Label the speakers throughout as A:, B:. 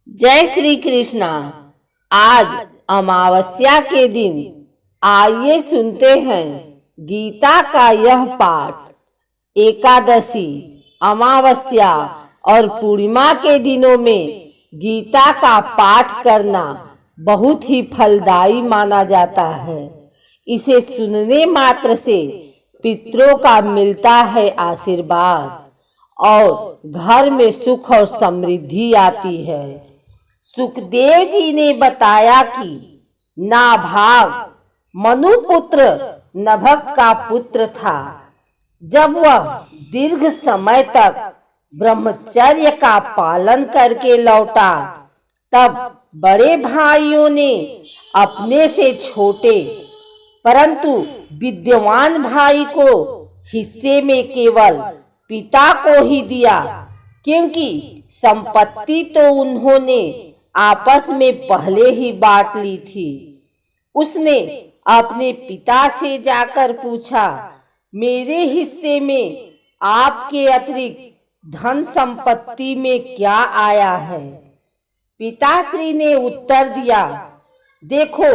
A: जय श्री कृष्णा। आज अमावस्या के दिन आइए सुनते हैं गीता का यह पाठ। एकादशी, अमावस्या और पूर्णिमा के दिनों में गीता का पाठ करना बहुत ही फलदायी माना जाता है। इसे सुनने मात्र से पितरों का मिलता है आशीर्वाद और घर में सुख और समृद्धि आती है। सुखदेव जी ने बताया कि नाभाग मनुपुत्र नभग का पुत्र था। जब वह दीर्घ समय तक ब्रह्मचर्य का पालन करके लौटा, तब बड़े भाइयों ने अपने से छोटे परंतु विद्वान भाई को हिस्से में केवल पिता को ही दिया, क्योंकि संपत्ति तो उन्होंने आपस में पहले ही बांट ली थी। उसने अपने पिता से जाकर पूछा, मेरे हिस्से में आपके अतिरिक्त धन संपत्ति में क्या आया है? पिताश्री ने उत्तर दिया, देखो,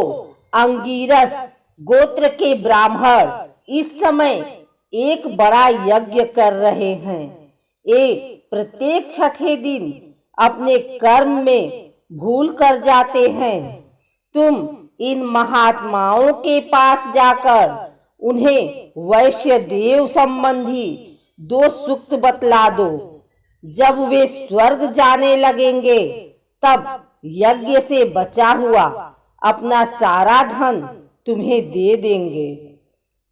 A: अंगिरस गोत्र के ब्राह्मण इस समय एक बड़ा यज्ञ कर रहे हैं। प्रत्येक छठे दिन अपने कर्म में भूल कर जाते हैं। तुम इन महात्माओं के पास जाकर उन्हें वैश्य देव संबंधी 2 सूक्त बतला दो। जब वे स्वर्ग जाने लगेंगे, तब यज्ञ से बचा हुआ अपना सारा धन तुम्हें दे देंगे।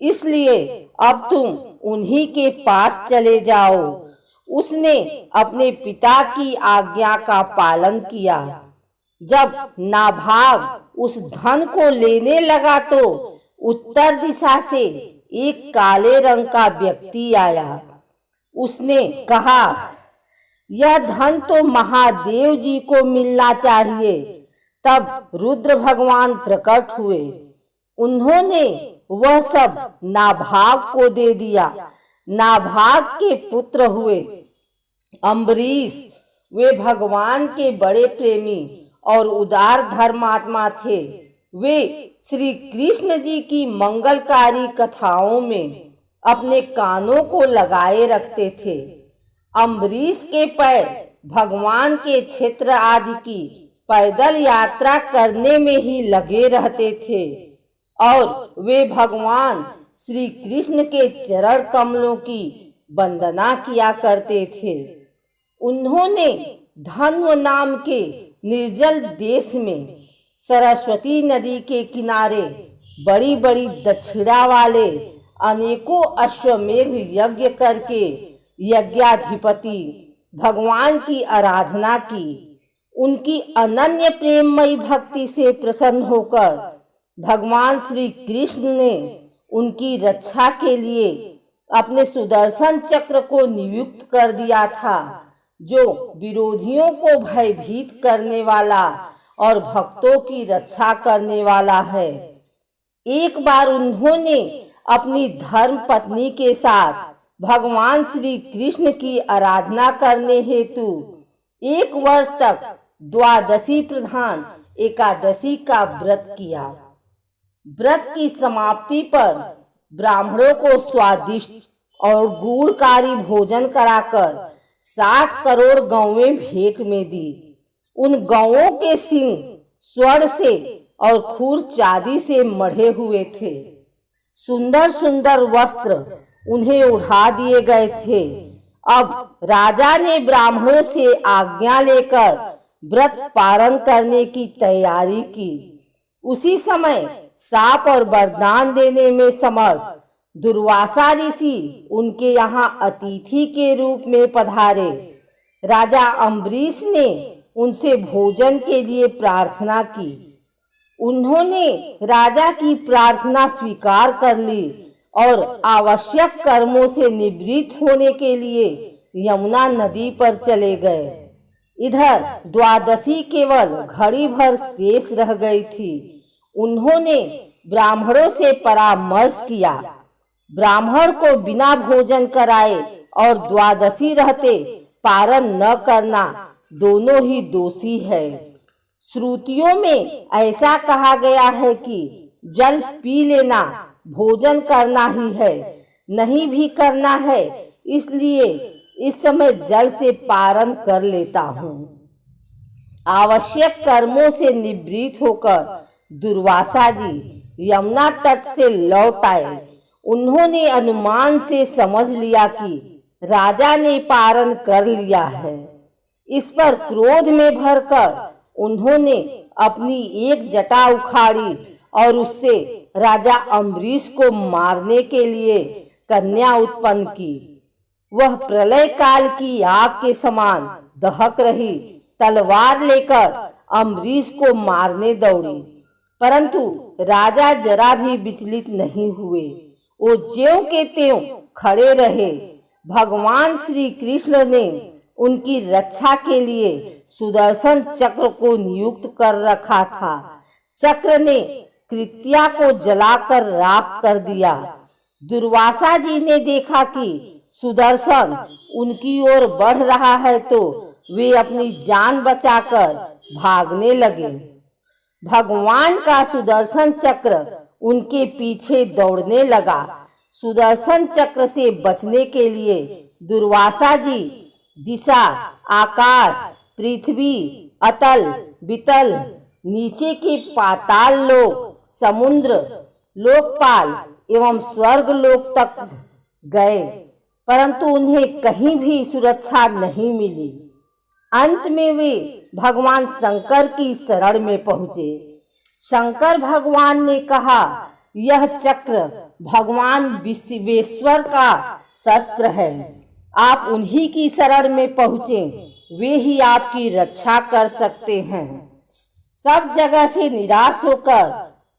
A: इसलिए अब तुम उन्हीं के पास चले जाओ। उसने अपने पिता की आज्ञा का पालन किया। जब नाभाग उस धन को लेने लगा, तो उत्तर दिशा से एक काले रंग का व्यक्ति आया। उसने कहा, यह धन तो महादेव जी को मिलना चाहिए। तब रुद्र भगवान प्रकट हुए। उन्होंने वह सब नाभाग को दे दिया। नाभाग के पुत्र हुए अम्बरीश। वे भगवान के बड़े प्रेमी और उदार धर्मात्मा थे। वे श्री कृष्ण जी की मंगलकारी कथाओं में अपने कानों को लगाए रखते थे। अम्बरीश के पैर भगवान के क्षेत्र आदि की पैदल यात्रा करने में ही लगे रहते थे और वे भगवान श्री कृष्ण के चरण कमलों की वंदना किया करते थे। उन्होंने धन्व नाम के निर्जल देश में सरस्वती नदी के किनारे बड़ी बड़ी दक्षिणा वाले अनेकों अश्वमेध यज्ञ करके यज्ञाधिपति भगवान की आराधना की। उनकी अनन्य प्रेममयी भक्ति से प्रसन्न होकर भगवान श्री कृष्ण ने उनकी रक्षा के लिए अपने सुदर्शन चक्र को नियुक्त कर दिया था, जो विरोधियों को भयभीत करने वाला और भक्तों की रक्षा करने वाला है। एक बार उन्होंने अपनी धर्म पत्नी के साथ भगवान श्री कृष्ण की आराधना करने हेतु 1 वर्ष तक द्वादशी प्रधान एकादशी का व्रत किया। व्रत की समाप्ति पर ब्राह्मणों को स्वादिष्ट और गुणकारी भोजन कराकर 60 करोड़ गौवें भेंट में दी। उन गौओं के सींग स्वर्ण से और खूर चांदी से मढ़े हुए थे। सुंदर सुंदर वस्त्र उन्हें उड़ा दिए गए थे। अब राजा ने ब्राह्मणों से आज्ञा लेकर व्रत पारण करने की तैयारी की। उसी समय शाप और वरदान देने में समर्थ दुर्वासा ऋषि उनके यहाँ अतिथि के रूप में पधारे। राजा अम्बरीश ने उनसे भोजन के लिए प्रार्थना की। उन्होंने राजा की प्रार्थना स्वीकार कर ली और आवश्यक कर्मों से निवृत्त होने के लिए यमुना नदी पर चले गए। इधर द्वादशी केवल घड़ी भर शेष रह गई थी। उन्होंने ब्राह्मणों से परामर्श किया। ब्राह्मण को बिना भोजन कराए और द्वादशी रहते पारण न करना दोनों ही दोषी है। श्रुतियों में ऐसा कहा गया है कि जल पी लेना भोजन करना ही है, नहीं भी करना है, इसलिए इस समय जल से पारण कर लेता हूँ। आवश्यक कर्मों से निवृत्त होकर दुर्वासा जी यमुना तट से लौट आए। उन्होंने अनुमान से समझ लिया कि राजा ने पारण कर लिया है। इस पर क्रोध में भरकर उन्होंने अपनी एक जटा उखाड़ी और उससे राजा अम्बरीश को मारने के लिए कन्या उत्पन्न की। वह प्रलय काल की आग के समान दहक रही तलवार लेकर अम्बरीश को मारने दौड़ी, परंतु राजा जरा भी विचलित नहीं हुए। वो ज्यों के त्यों खड़े रहे। भगवान श्री कृष्ण ने उनकी रक्षा के लिए सुदर्शन चक्र को नियुक्त कर रखा था। चक्र ने कृत्या को जलाकर राख कर दिया। दुर्वासा जी ने देखा कि सुदर्शन उनकी ओर बढ़ रहा है तो वे अपनी जान बचाकर भागने लगे। भगवान का सुदर्शन चक्र उनके पीछे दौड़ने लगा। सुदर्शन चक्र से बचने के लिए दुर्वासा जी दिशा, आकाश, पृथ्वी, अतल वितल, नीचे के पाताल लोक, समुद्र, लोकपाल एवं स्वर्ग लोक तक गए, परंतु उन्हें कहीं भी सुरक्षा नहीं मिली। अंत में वे भगवान शंकर की शरण में पहुंचे। शंकर भगवान ने कहा, यह चक्र भगवान विश्वेश्वर का शस्त्र है, आप उन्हीं की शरण में पहुंचे, वे ही आपकी रक्षा कर सकते हैं। सब जगह से निराश होकर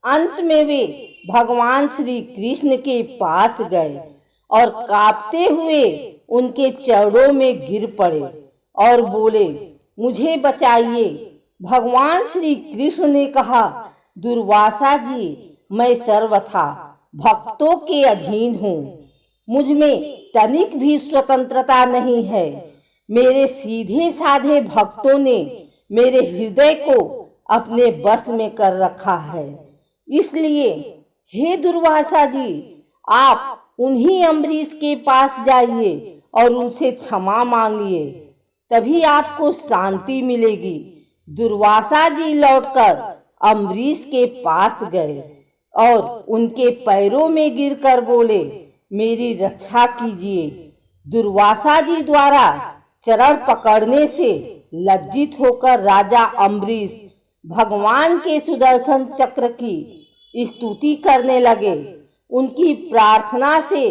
A: अंत में वे भगवान श्री कृष्ण के पास गए और कांपते हुए उनके चरणों में गिर पड़े और बोले, मुझे बचाइए। भगवान श्री कृष्ण ने कहा, दुर्वासा जी, मैं सर्वथा भक्तों के अधीन हूँ, मुझ में तनिक भी स्वतंत्रता नहीं है। मेरे सीधे साधे भक्तों ने मेरे हृदय को अपने बस में कर रखा है। इसलिए हे दुर्वासा जी, आप उन्हीं अम्बरीश के पास जाइए और उनसे क्षमा मांगिए, तभी आपको शांति मिलेगी। दुर्वासा जी लौटकर अम्बरीश के पास गए और उनके पैरों में गिरकर बोले, मेरी रक्षा कीजिए। दुर्वासा जी द्वारा चरण पकड़ने से लज्जित होकर राजा अम्बरीश भगवान के सुदर्शन चक्र की स्तुति करने लगे। उनकी प्रार्थना से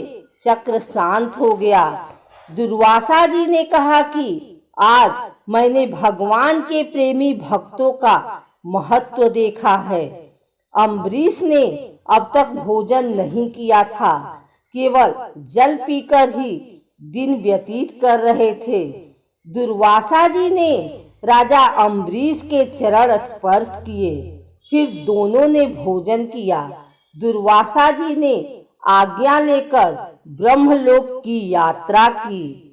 A: चक्र शांत हो गया। दुर्वासा जी ने कहा कि आज मैंने भगवान के प्रेमी भक्तों का महत्व देखा है। अम्बरीश ने अब तक भोजन नहीं किया था, केवल जल पीकर ही दिन व्यतीत कर रहे थे। दुर्वासा जी ने राजा अम्बरीश के चरण स्पर्श किए, फिर दोनों ने भोजन किया। दुर्वासा जी ने आज्ञा लेकर ब्रह्मलोक की यात्रा की।